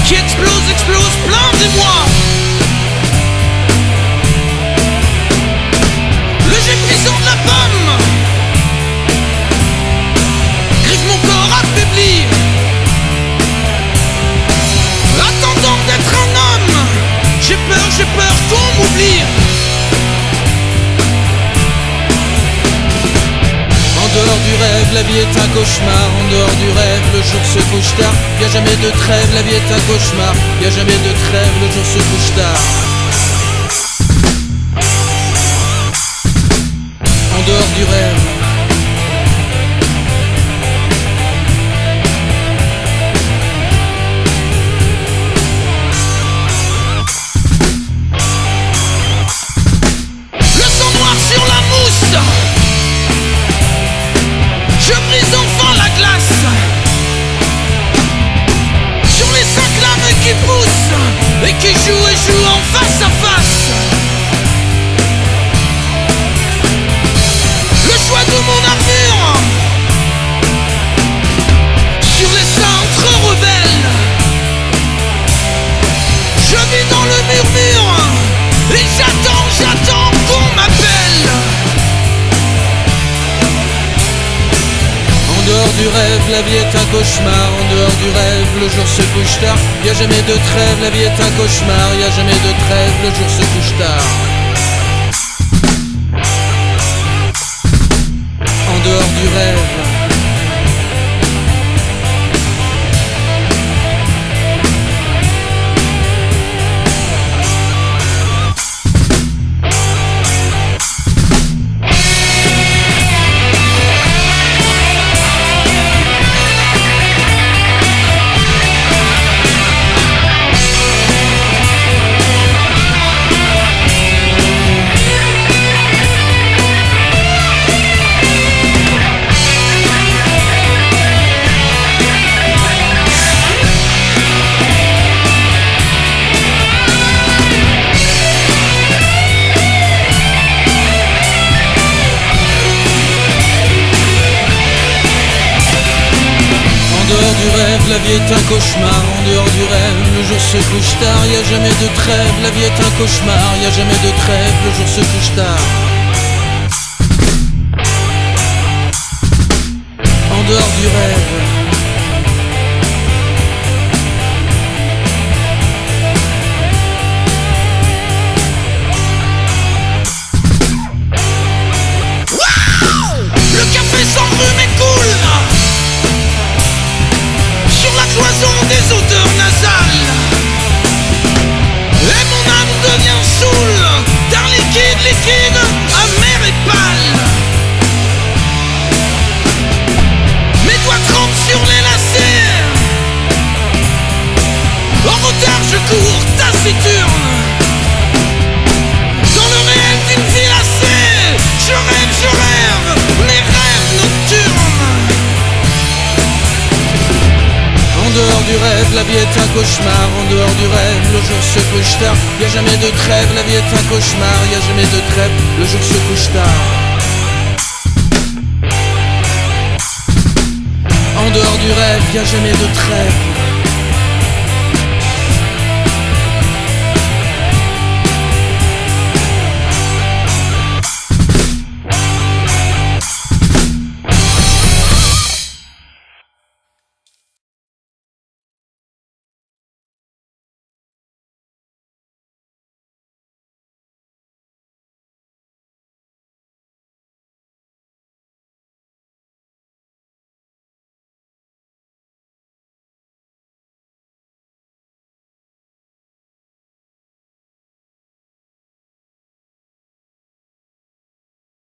qui explose, explose, plein d'émoi. Le jet brisant de la pomme grive mon corps affaibli, attendant d'être un homme. J'ai peur qu'on m'oublie. En dehors du rêve, la vie est un cauchemar. En dehors du rêve, le jour se couche tard. Y'a jamais de trêve, la vie est un cauchemar. Y'a jamais de trêve, le jour se couche tard. En dehors du rêve, le sang noir sur la mousse, je brise enfin la glace. Sur les 5 lames qui poussent et qui jouent en face à face. Le choix de mon armure sur les cintres rebelles. Je vis dans le murmure et j'attends qu'on m'appelle. En dehors du rêve, la vie est un cauchemar. En dehors du rêve, le jour se couche tard. Y'a jamais de trêve, la vie est un cauchemar. Y'a jamais de trêve, le jour se couche tard. En dehors du rêve, la vie est un cauchemar. En dehors du rêve, le jour se couche tard. Y'a jamais de trêve, la vie est un cauchemar. Y'a jamais de trêve, le jour se couche tard. En dehors du rêve, le café s'embrume et coule sur la cloison des odeurs nasales. Et mon âme devient saoule d'un liquide, amer et pâle. Mes doigts trempent sur les lacets. En retard je cours taciturne dans le réel d'une vie lassée. Je rêve, mes rêves nocturnes. En dehors du rêve, la vie est un cauchemar. En dehors du rêve, le jour se couche tard. Y'a jamais de trêve, la vie est un cauchemar. Y'a jamais de trêve, le jour se couche tard. En dehors du rêve, y'a jamais de trêve.